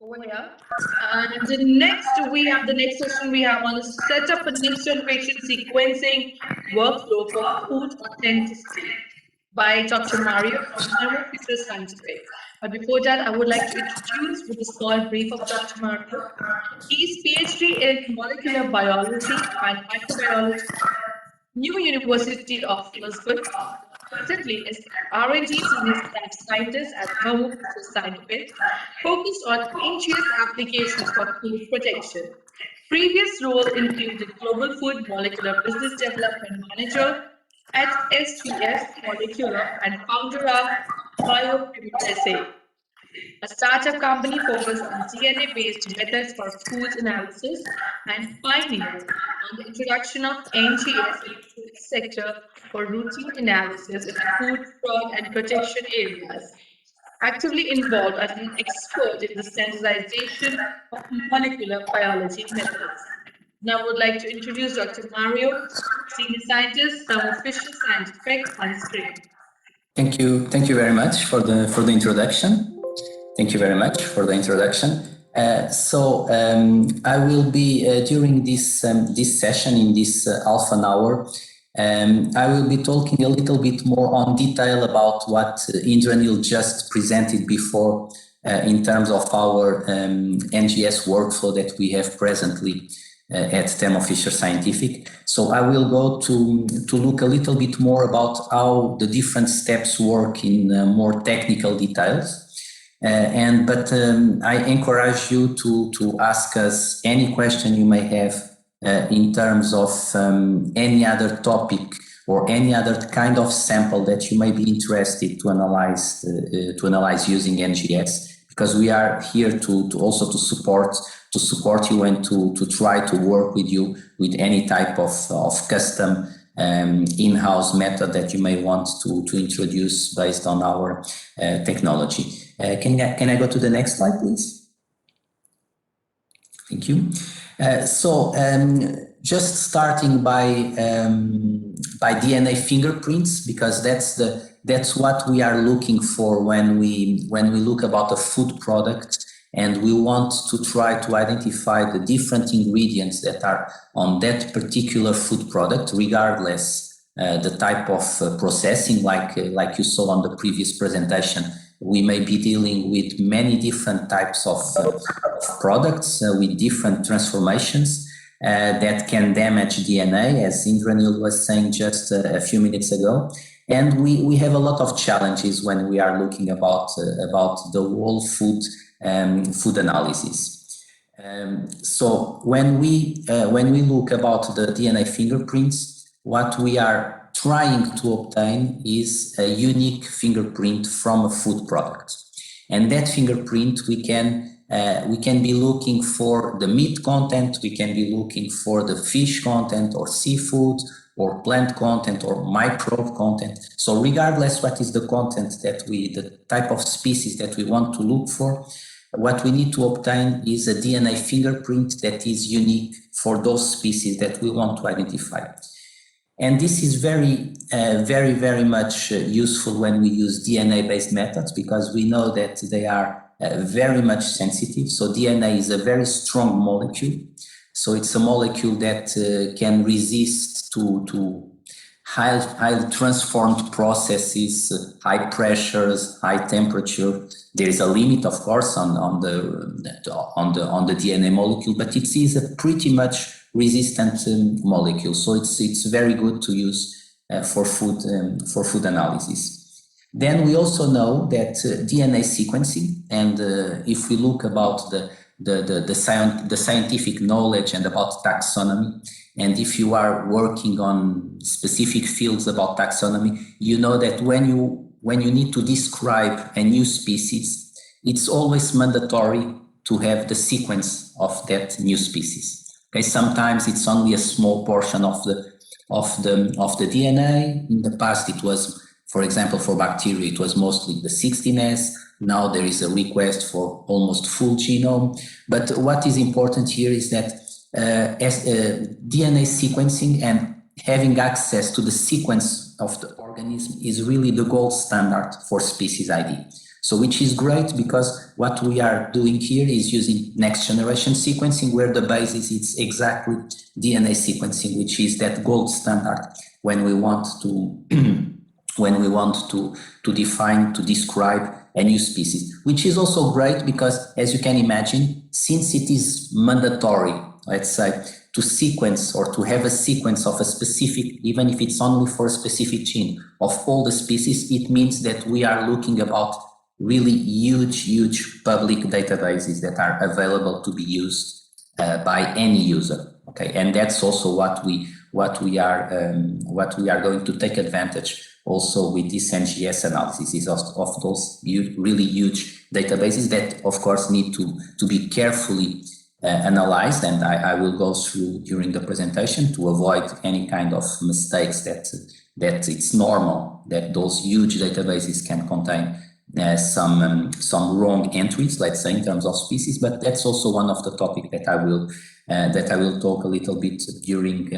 over here. And we have the next session we have on is set up a next generation sequencing workflow for food authenticity by Dr. Mario from Thermo Fisher Scientific. But before that, I would like to introduce with a small brief of Dr. Mario. He's PhD in molecular biology and microbiology, New University of Lisbon. Presently is R&D senior staff scientist at Thermo Fisher Scientific, focused on NGS applications for food protection. Previous role included Global Food Molecular Business Development Manager at SGS Molecular and founder of BioPrimit a startup company focused on DNA-based methods for food analysis and pioneered on the introduction of NGS in the food sector for routine analysis in food fraud and protection areas. Actively involved as an expert in the standardization of molecular biology methods. Now I would like to introduce Dr. Mario, Senior Scientist, Thermo Fisher Scientific, on screen. Thank you. Thank you very much for the introduction. Thank you very much for the introduction. I will be during this session in this half an hour. I will be talking a little bit more on detail about what Indranil just presented before in terms of our NGS workflow that we have presently at Thermo Fisher Scientific. So I will go to look a little bit more about how the different steps work in more technical details. I encourage you to ask us any question you may have in terms of any other topic or any other kind of sample that you may be interested to analyze using NGS, because we are here to also support you and to try to work with you with any type of custom in-house method that you may want to introduce based on our technology. Can I go to the next slide, please? Thank you. Just starting by DNA fingerprints, because that's what we are looking for when we look about a food product, and we want to try to identify the different ingredients that are on that particular food product, regardless the type of processing, like you saw on the previous presentation. We may be dealing with many different types of products with different transformations that can damage DNA, as Indranil was saying just a few minutes ago. And we have a lot of challenges when we are looking about the whole food analysis. So when we look about the DNA fingerprints, what we are trying to obtain is a unique fingerprint from a food product, and that fingerprint we can be looking for the meat content, we can be looking for the fish content or seafood or plant content or microbe content. So regardless what is the content the type of species that we want to look for, what we need to obtain is a DNA fingerprint that is unique for those species that we want to identify. And this is very much useful when we use DNA-based methods, because we know that they are very much sensitive. So DNA is a very strong molecule. So it's a molecule that can resist to highly transformed processes, high pressures, high temperature. There is a limit, of course, on the DNA molecule, but it is a pretty much resistant molecule. So it's very good to use for food analysis. Then we also know that DNA sequencing, and if we look about the scientific knowledge and about taxonomy, and if you are working on specific fields about taxonomy, you know that when you need to describe a new species, it's always mandatory to have the sequence of that new species. Okay, sometimes it's only a small portion of the DNA. In the past, it was, for example, for bacteria, it was mostly the 16S. Now there is a request for almost full genome. But what is important here is that DNA sequencing and having access to the sequence of the organism is really the gold standard for species ID. So which is great because what we are doing here is using next generation sequencing, where the basis is exactly DNA sequencing, which is that gold standard when we want to to define, to describe a new species, which is also great because, as you can imagine, since it is mandatory, let's say, to sequence or to have a sequence of a specific, even if it's only for a specific gene, of all the species, it means that we are looking about really huge public databases that are available to be used by any user. Okay, and that's also what we are going to take advantage also with this NGS analysis is of those really huge databases that, of course, need to be carefully analyzed, and I will go through during the presentation to avoid any kind of mistakes that it's normal that those huge databases can contain some wrong entries, let's say, in terms of species. But that's also one of the topics that I will talk a little bit during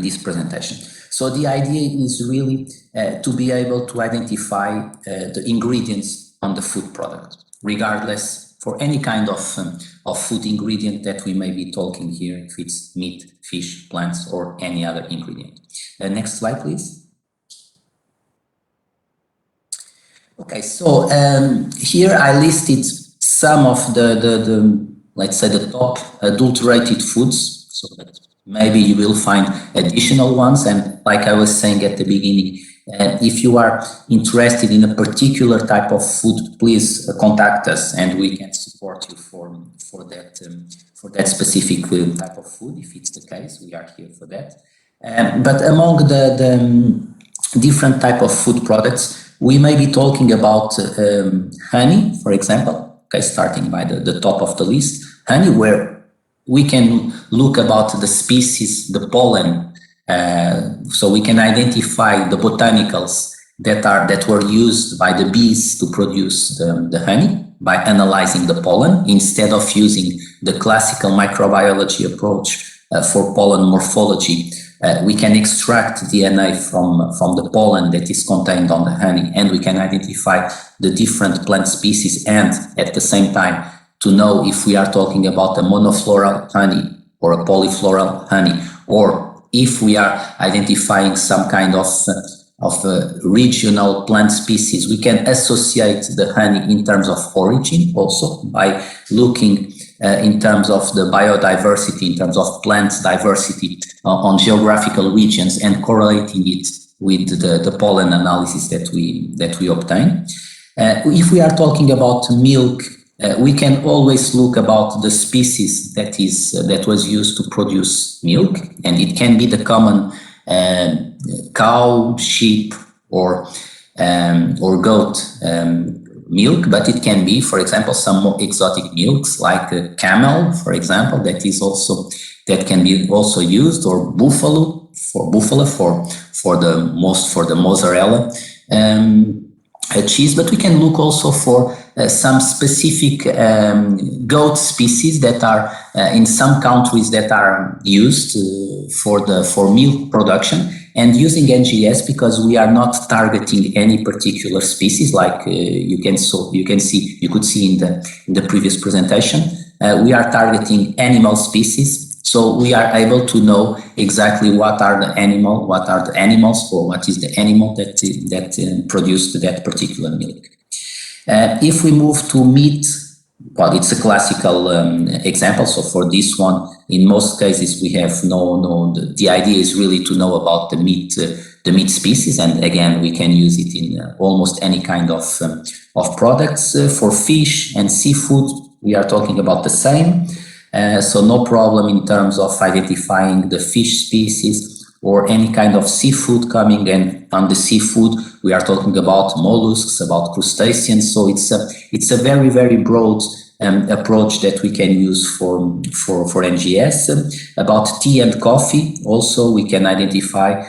this presentation. So the idea is really to be able to identify the ingredients on the food product, regardless for any kind of food ingredient that we may be talking here, if it's meat, fish, plants, or any other ingredient. Next slide, please. Okay, so here I listed some of the let's say the top adulterated foods, so that maybe you will find additional ones. And like I was saying at the beginning, if you are interested in a particular type of food, please contact us and we can support you for that specific type of food. If it's the case, we are here for that. But among the different type of food products, we may be talking about honey, for example. Okay, starting by the top of the list, honey, where we can look about the species, the pollen, so we can identify the botanicals that were used by the bees to produce the honey by analyzing the pollen, instead of using the classical microbiology approach for pollen morphology. We can extract DNA from the pollen that is contained on the honey, and we can identify the different plant species, and at the same time to know if we are talking about a monofloral honey or a polyfloral honey, or if we are identifying some kind of regional plant species. We can associate the honey in terms of origin also by looking in terms of the biodiversity, in terms of plant diversity on geographical regions, and correlating it with the pollen analysis that we obtain. If we are talking about milk, we can always look about the species that was used to produce milk, and it can be the common cow, sheep, or goat milk, but it can be, for example, some more exotic milks like camel, for example, that can be also used, or buffalo for the mozzarella cheese. But we can look also for some specific goat species that are in some countries that are used for milk production, and using NGS, because we are not targeting any particular species, like you could see in the previous presentation. We are targeting animal species, so we are able to know exactly what are the animals, or what is the animal that produced that particular milk. If we move to meat, well, it's a classical example. So for this one, in most cases, we have the idea is really to know about the meat species, and again, we can use it in almost any kind of products. For fish and seafood, we are talking about the same. So no problem in terms of identifying the fish species or any kind of seafood coming, and on the seafood, we are talking about mollusks, about crustaceans. So it's a very, very broad approach that we can use for NGS. About tea and coffee, also we can identify.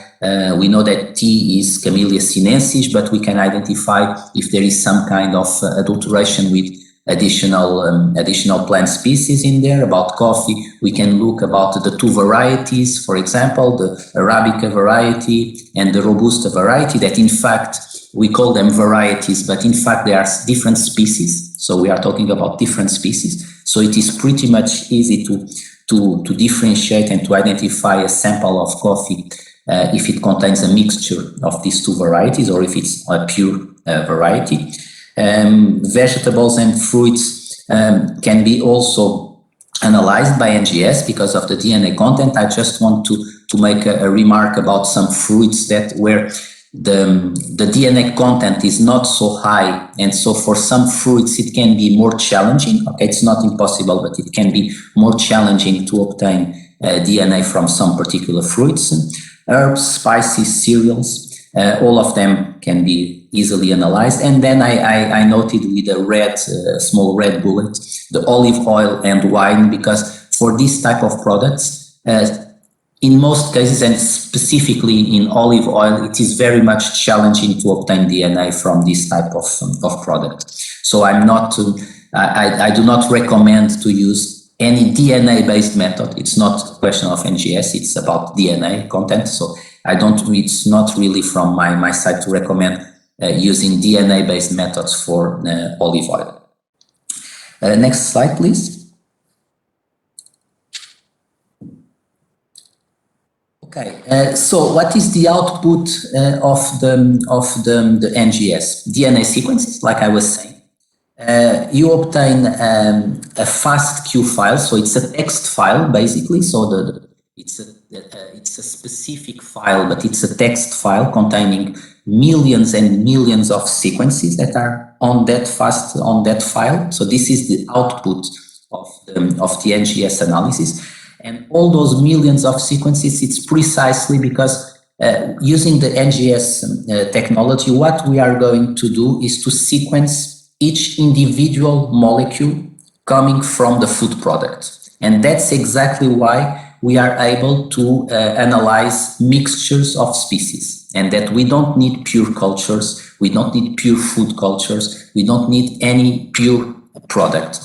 We know that tea is Camellia sinensis, but we can identify if there is some kind of adulteration with additional plant species in there. About coffee, we can look about the two varieties, for example, the Arabica variety and the Robusta variety, that in fact we call them varieties, but in fact they are different species. So we are talking about different species. So it is pretty much easy to differentiate and to identify a sample of coffee if it contains a mixture of these two varieties or if it's a pure variety. Vegetables and fruits can be also analyzed by NGS because of the DNA content. I just want to make a remark about some fruits that where the DNA content is not so high, and so for some fruits it can be more challenging. Okay, it's not impossible, but it can be more challenging to obtain DNA from some particular fruits. Herbs, spices, cereals, all of them can be easily analyzed. And then I noted with a red, small red bullet, the olive oil and wine, because for this type of products, in most cases, and specifically in olive oil, it is very much challenging to obtain DNA from this type of product. So I'm not, I do not recommend to use any DNA-based method. It's not a question of NGS, it's about DNA content. So it's not really from my side to recommend using DNA-based methods for olive oil. Next slide, please. Okay, so what is the output of the NGS? DNA sequences, like I was saying. You obtain a FASTQ file, so it's a text file basically. So it's a specific file, but it's a text file containing millions and millions of sequences that are on that file. So this is the output of the NGS analysis. And all those millions of sequences, it's precisely because using the NGS technology, what we are going to do is to sequence each individual molecule coming from the food product. And that's exactly why we are able to analyze mixtures of species, and that we don't need pure cultures, we don't need pure food cultures, we don't need any pure product.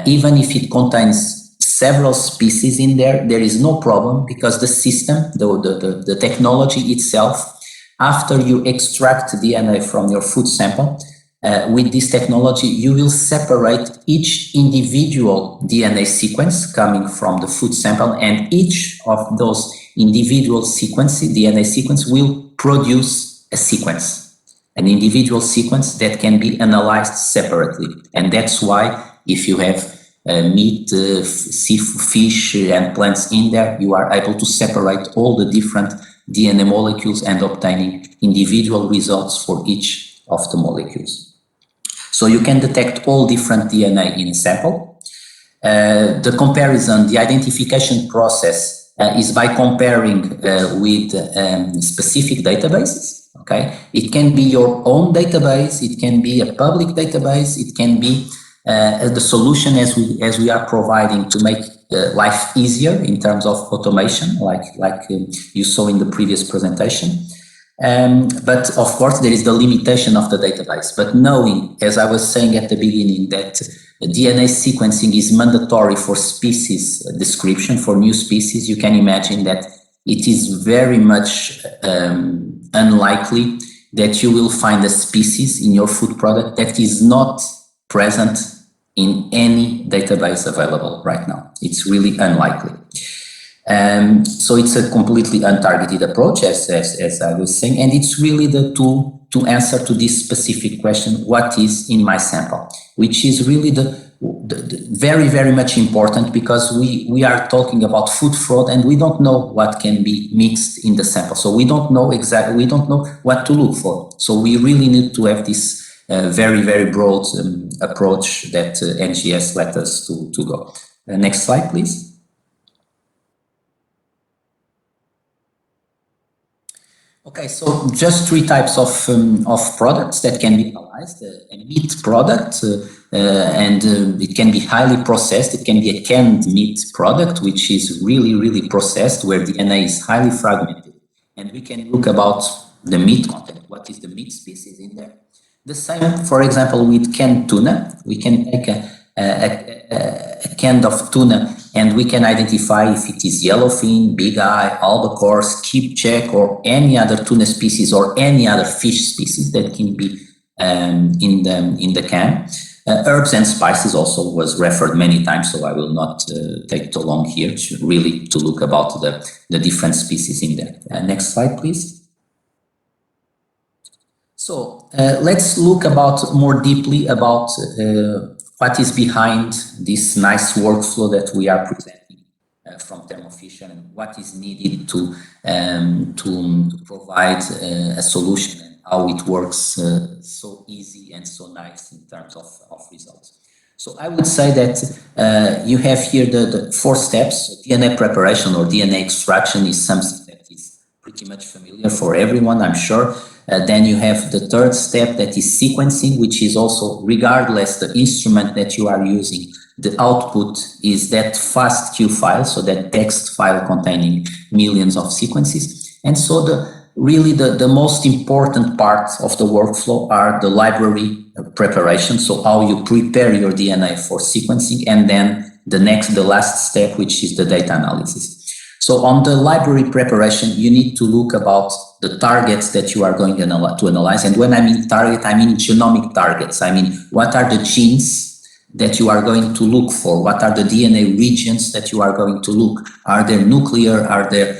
Even if it contains several species in there, there is no problem, because the system, the technology itself, after you extract DNA from your food sample, with this technology, you will separate each individual DNA sequence coming from the food sample, and each of those individual DNA sequence will produce a sequence, an individual sequence that can be analyzed separately. And that's why if you have meat, fish and plants in there, you are able to separate all the different DNA molecules and obtaining individual results for each of the molecules. So you can detect all different DNA in a sample. The comparison, the identification process is by comparing with specific databases. Okay, it can be your own database, it can be a public database, it can be the solution as we are providing to make life easier in terms of automation, like you saw in the previous presentation. But of course, there is the limitation of the database. But knowing, as I was saying at the beginning, that DNA sequencing is mandatory for species description, for new species, you can imagine that it is very much unlikely that you will find a species in your food product that is not present in any database available right now. It's really unlikely. So it's a completely untargeted approach, as I was saying, and it's really the tool to answer to this specific question, what is in my sample, which is really the very, very much important, because we are talking about food fraud and we don't know what can be mixed in the sample. So we don't know exactly, we don't know what to look for. So we really need to have this very, very broad approach that NGS let us to go. Next slide, please. Okay, so just three types of products that can be analyzed. A meat product, and it can be highly processed. It can be a canned meat product, which is really, really processed, where DNA is highly fragmented. And we can look about the meat content. What is the meat species in there? The same, for example, with canned tuna. We can take a can of tuna and we can identify if it is yellowfin, big eye, albacore, skipjack, or any other tuna species or any other fish species that can be in the can. Herbs and spices also was referred many times, so I will not take too long here to really to look about the different species in that. Next slide, please. So let's look about more deeply about what is behind this nice workflow that we are presenting from Thermo Fisher, and what is needed to provide a solution, and how it works so easy and so nice in terms of results. So I would say that you have here the 4 steps. DNA preparation or DNA extraction is something that is pretty much familiar for everyone, I'm sure. Then you have the 3rd step, that is sequencing, which is also, regardless the instrument that you are using, the output is that FASTQ file, so that text file containing millions of sequences. And so really the most important part of the workflow are the library preparation, so how you prepare your DNA for sequencing, and then the last step, which is the data analysis. So on the library preparation, you need to look about the targets that you are going to analyze. And when I mean target, I mean genomic targets. I mean, what are the genes that you are going to look for? What are the DNA regions that you are going to look? Are they nuclear? Are they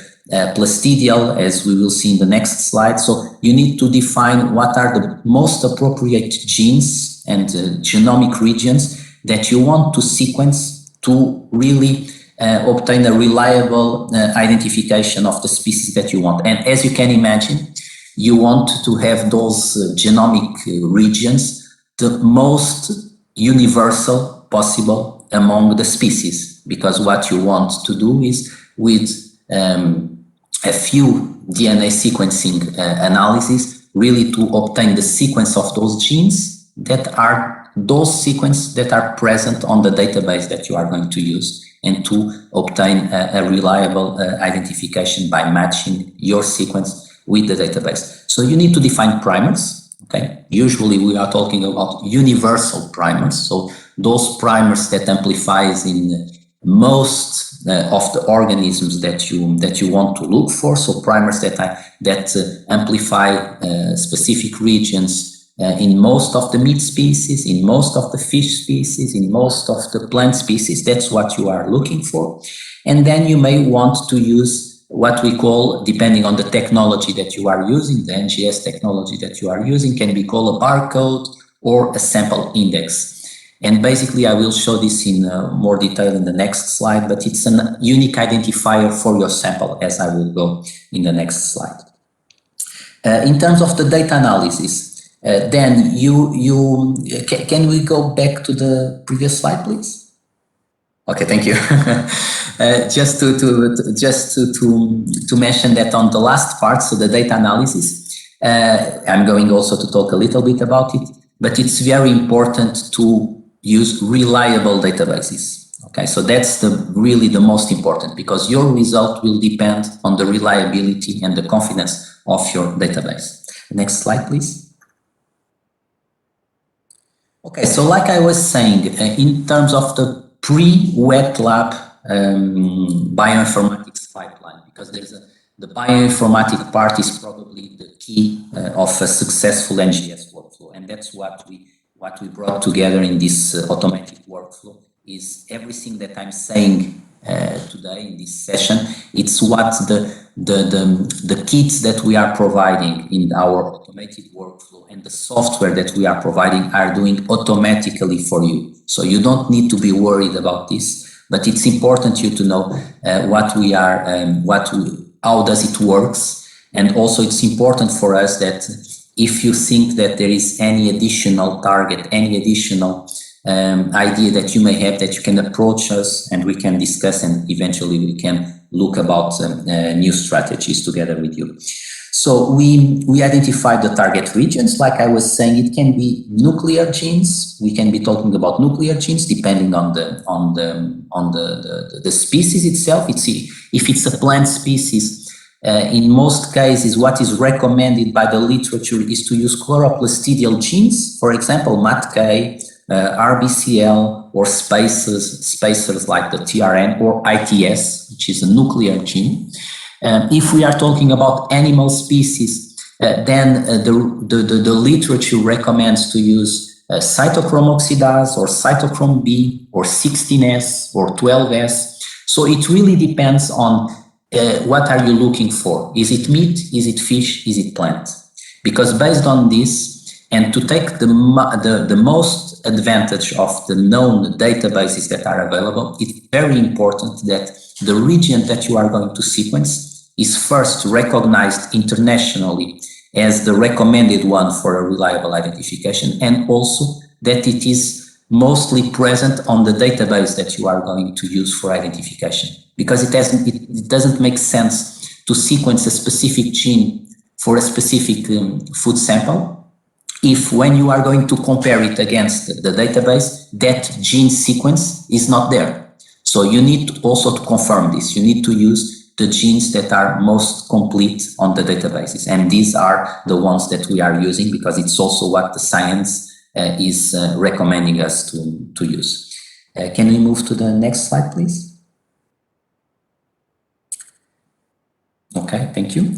plastidial, as we will see in the next slide? So you need to define what are the most appropriate genes and genomic regions that you want to sequence to really obtain a reliable identification of the species that you want. And as you can imagine, you want to have those genomic regions the most universal possible among the species, because what you want to do is, with a few DNA sequencing analysis, really to obtain the sequence of those genes that are present on the database that you are going to use, and to obtain a reliable identification by matching your sequence with the database. So you need to define primers, okay? Usually we are talking about universal primers, so those primers that amplifies in most of the organisms that you want to look for. So primers that amplify specific regions in most of the meat species, in most of the fish species, in most of the plant species. That's what you are looking for. And then you may want to use what we call, depending on the technology that you are using, the NGS technology that you are using can be called a barcode or a sample index. And basically, I will show this in more detail in the next slide, but it's a unique identifier for your sample, as I will go in the next slide. In terms of the data analysis, then can we go back to the previous slide, please? Okay, thank you. Just to mention that on the last part, so the data analysis, I'm going also to talk a little bit about it, but it's very important to use reliable databases. Okay, so that's really the most important, because your result will depend on the reliability and the confidence of your database. Next slide, please. Okay, so like I was saying, in terms of the pre-wet lab bioinformatics pipeline, because the bioinformatic part is probably the key of a successful NGS workflow, and that's what we brought together in this automatic workflow. Is everything that I'm saying today in this session, it's what the kits that we are providing in our automated workflow and the software that we are providing are doing automatically for you. So you don't need to be worried about this, but it's important you to know how does it works. And also it's important for us that if you think that there is any additional target, any additional idea that you may have, that you can approach us and we can discuss, and eventually we can look about new strategies together with you. So we identified the target regions. Like I was saying, it can be nuclear genes. We can be talking about nuclear genes depending on the species itself. If it's a plant species, in most cases, what is recommended by the literature is to use chloroplastidial genes, for example, MATK, RBCL or spacers like the TRN or ITS, which is a nuclear gene. If we are talking about animal species, then the literature recommends to use cytochrome oxidase or cytochrome B or 16S or 12S. So it really depends on what are you looking for? Is it meat? Is it fish? Is it plant? Because based on this, and to take the most advantage of the known databases that are available, it's very important that the region that you are going to sequence is first recognized internationally as the recommended one for a reliable identification, and also that it is mostly present on the database that you are going to use for identification. Because it doesn't make sense to sequence a specific gene for a specific food sample if when you are going to compare it against the database, that gene sequence is not there. So you need also to confirm this. You need to use the genes that are most complete on the databases. And these are the ones that we are using because it's also what the science is recommending us to use. Can we move to the next slide, please? Okay, thank you.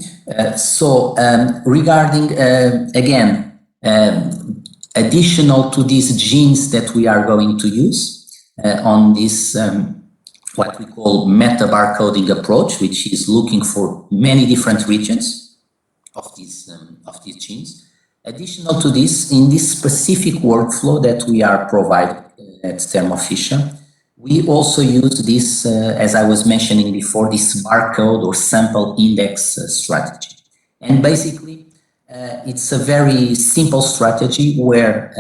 Regarding, again, additional to these genes that we are going to use on this what we call meta-barcoding approach, which is looking for many different regions of these genes. Additional to this, in this specific workflow that we are providing at Thermo Fisher, we also use this, as I was mentioning before, this barcode or sample index strategy. And basically, it's a very simple strategy where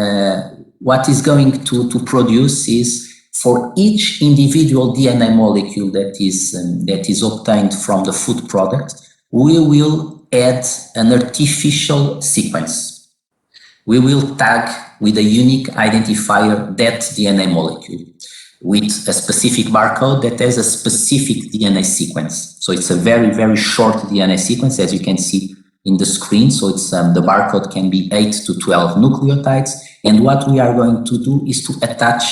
what is going to produce is for each individual DNA molecule that is obtained from the food product, we will add an artificial sequence. We will tag with a unique identifier that DNA molecule with a specific barcode that has a specific DNA sequence. So it's a very, very short DNA sequence, as you can see in the screen. So it's the barcode can be 8 to 12 nucleotides. And what we are going to do is to attach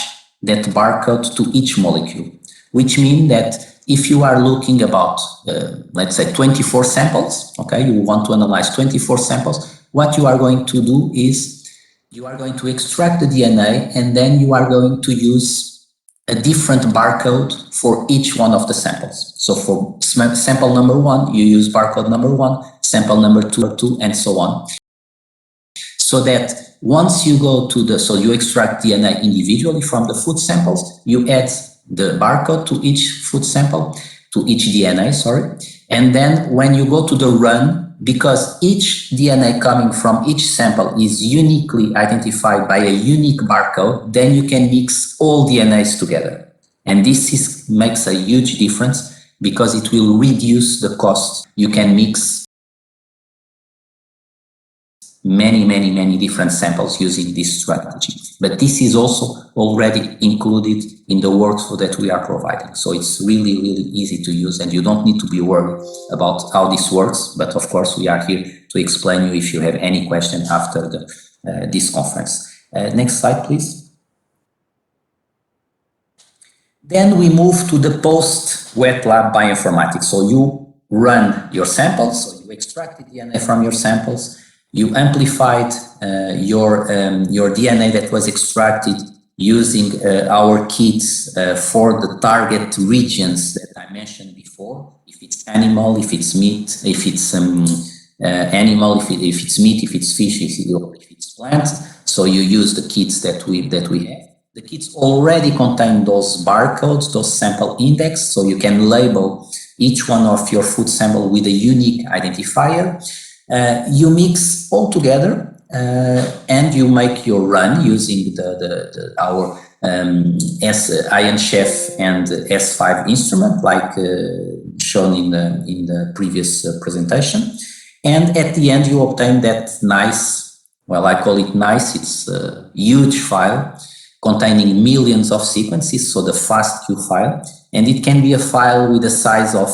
that barcode to each molecule, which means that if you are looking about, let's say 24 samples, okay, you want to analyze 24 samples, what you are going to do is you are going to extract the DNA and then you are going to use a different barcode for each one of the samples. So for sample number 1, you use barcode number 1, sample number 2, and so on. So that once you go to so you extract DNA individually from the food samples, you add the barcode to each food sample, to each DNA, sorry. And then when you go to the run, because each DNA coming from each sample is uniquely identified by a unique barcode, then you can mix all DNAs together. And this makes a huge difference because it will reduce the cost. You can mix many different samples using this strategy. But this is also already included in the workflow that we are providing. So it's really easy to use and you don't need to be worried about how this works. But of course, we are here to explain you if you have any question after this conference. Next slide, please. Then we move to the post-wet lab bioinformatics. So you run your samples, so you extract the DNA from your samples, you amplified your DNA that was extracted using our kits for the target regions that I mentioned before. If it's animal, if it's meat, if it's animal, if it's meat, if it's fish, if it's plant. So you use the kits that we have. The kits already contain those barcodes, those sample index, so you can label each one of your food sample with a unique identifier. You mix all together and you make your run using our Ion Chef and S5 instrument, like shown in the previous presentation. And at the end, you obtain that nice, well, I call it nice, it's a huge file containing millions of sequences, so the FASTQ file. And it can be a file with a size of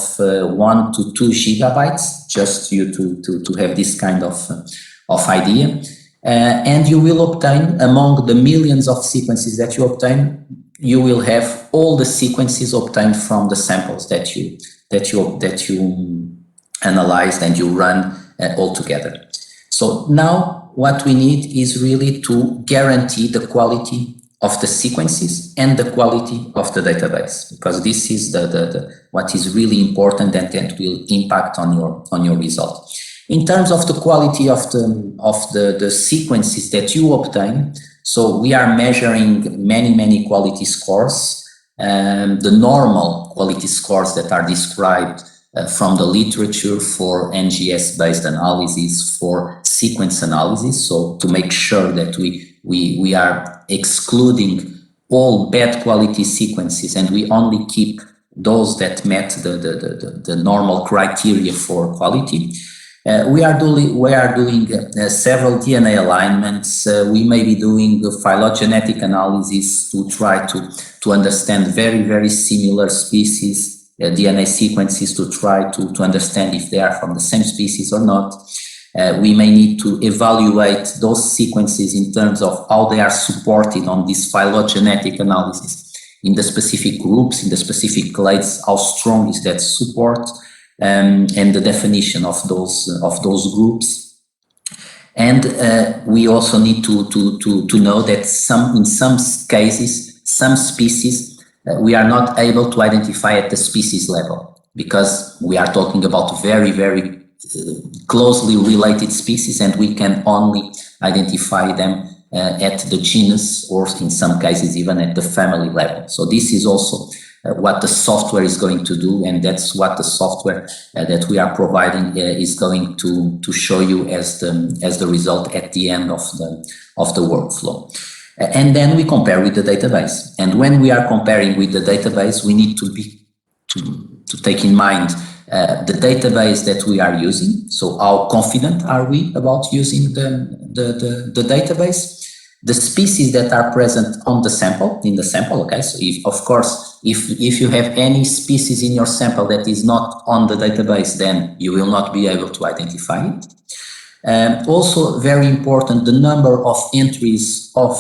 1 to 2 gigabytes, just you to have this kind of idea. and you will obtain, among the millions of sequences that you obtain, you will have all the sequences obtained from the samples that you analyzed and you run all together. So now what we need is really to guarantee the quality of the sequences and the quality of the database, because this is what is really important and that will impact on your result. In terms of the quality of the sequences that you obtain, so we are measuring many quality scores. The normal quality scores that are described from the literature for NGS-based analysis, for sequence analysis, so to make sure that we are excluding all bad quality sequences and we only keep those that met the normal criteria for quality. We are doing several DNA alignments. We may be doing phylogenetic analysis to try to understand very similar species, DNA sequences, to try to understand if they are from the same species or not. We may need to evaluate those sequences in terms of how they are supported on this phylogenetic analysis in the specific groups, in the specific clades, how strong is that support, and the definition of those groups. And we also need to know that in some cases, some species we are not able to identify at the species level, because we are talking about very closely related species, and we can only identify them at the genus, or in some cases even at the family level. So this is also what the software is going to do, and that's what the software that we are providing is going to show you as the result at the end of the workflow. And then we compare with the database. And when we are comparing with the database, we need to take in mind the database that we are using. So how confident are we about using the database? The species that are present in the sample, okay? So if you have any species in your sample that is not on the database, then you will not be able to identify it. Also very important, the number of entries of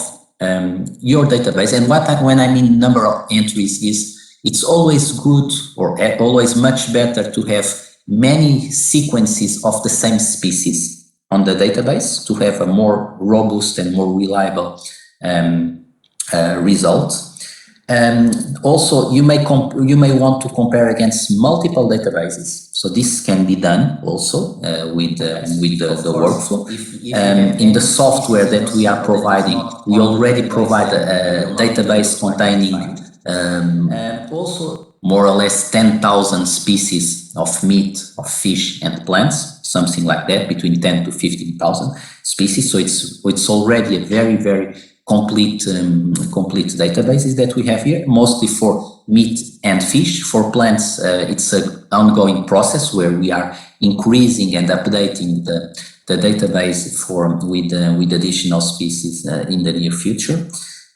your database. And when I mean number of entries is, it's always good, or always much better, to have many sequences of the same species on the database to have a more robust and more reliable result. Also, you may want to compare against multiple databases. So this can be done also with the workflow. In the software that we are providing, we already provide a database containing also more or less 10,000 species of meat, of fish and plants, something like that, between 10 to 15,000 species. So it's already a very complete databases that we have here, mostly for meat and fish. For plants, it's an ongoing process where we are increasing and updating the database with additional species in the near future.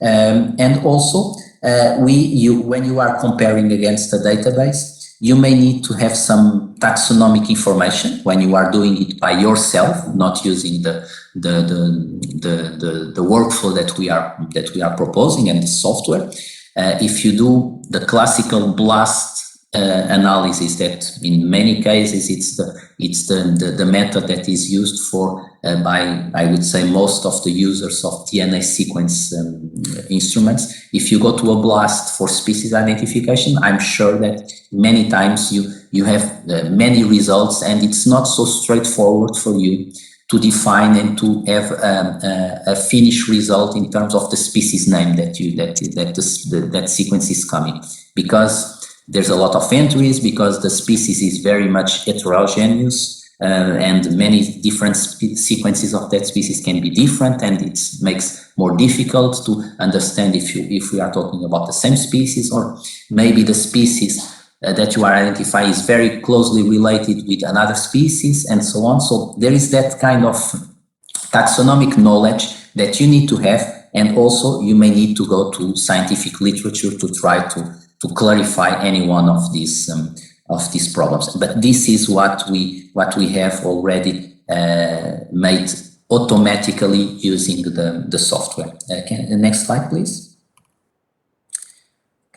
And also, when you are comparing against the database, you may need to have some taxonomic information when you are doing it by yourself, not using the workflow that we are proposing and the software. If you do the classical BLAST analysis, that in many cases it's the method that is used by, I would say, most of the users of DNA sequence instruments. If you go to a BLAST for species identification, I'm sure that many times you have many results, and it's not so straightforward for you to define and to have a finished result in terms of the species name that sequence is coming, because there's a lot of entries, because the species is very much heterogeneous, and many different sequences of that species can be different, and it makes more difficult to understand if we are talking about the same species, or maybe the species that you are identifying is very closely related with another species, and so on. So there is that kind of taxonomic knowledge that you need to have, and also you may need to go to scientific literature to try to clarify any one of these problems. But this is what we have already made automatically using the software. Next slide, please.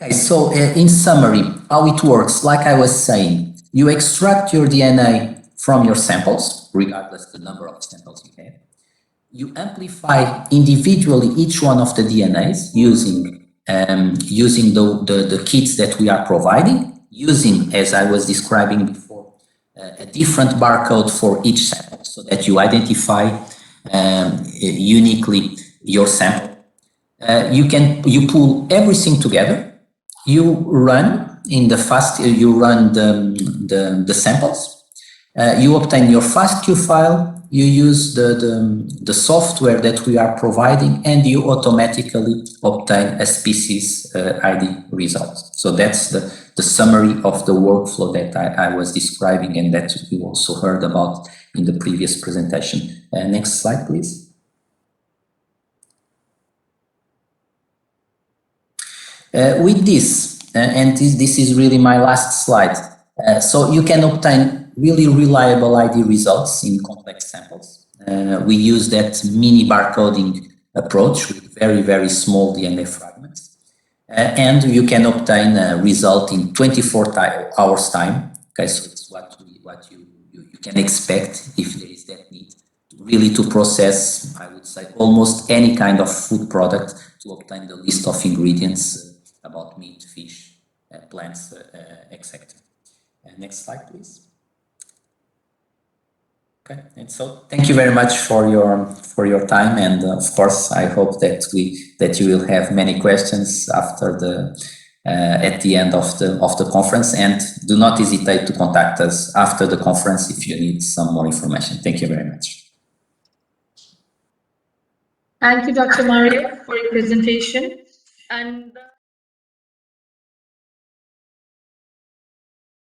Okay, so in summary, how it works, like I was saying, you extract your DNA from your samples, regardless the number of samples you have. You amplify individually each one of the DNAs using the kits that we are providing, using, as I was describing before, a different barcode for each sample so that you identify uniquely your sample. You pull everything together. You run the samples. You obtain your FASTQ file. You use the software that we are providing, and you automatically obtain a species ID result. So that's the summary of the workflow that I was describing and that you also heard about in the previous presentation. Next slide, please. With this, and this is really my last slide, so you can obtain really reliable ID results in complex samples. We use that mini barcoding approach with very, very small DNA fragments. And you can obtain a result in 24 hours time. Okay, so it's what you can expect if there is that need really to process, I would say, almost any kind of food product to obtain the list of ingredients about meat, fish, plants, etc. Next slide, please. Okay, and so thank you very much for your time, and of course I hope that you will have many questions after at the end of the conference, and do not hesitate to contact us after the conference if you need some more information. Thank you very much. Thank you, Dr. Mario, for your presentation. And